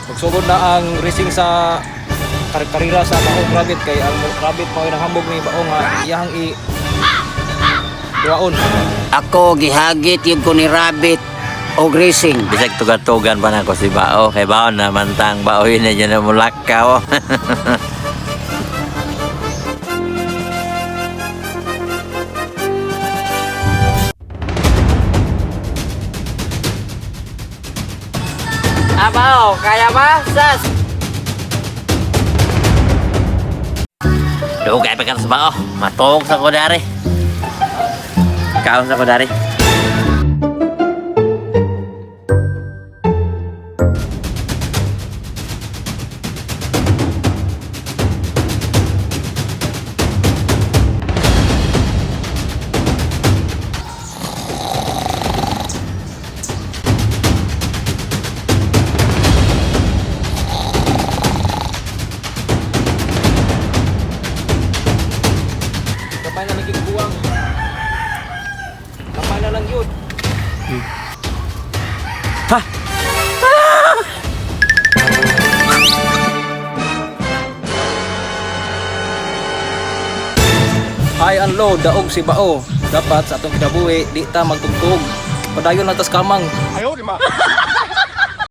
Magsugod na ang racing sa karira sa Baong Rabbit kay ang Rabbit mao nang hambog ni Baong nga iyang duwaon. Ako gihagit yun ko ni Rabbit og racing. Bisag tugatugan pa na ko si Bao. Kay Bao naman tang Bao yun na dyan na mulakaw. Bao, kaya ba? Sas! Dugay pa ka sa Bao. Matog sa ko dari. Kaon sa ko dari. Kapay na naging buwang. Kapay na lang yun. Ha! High and low, daog si Bao. Dapat sa atong kinabuhi, di ta magtugtog. Padayon na tas kamang. Ayaw, di ma.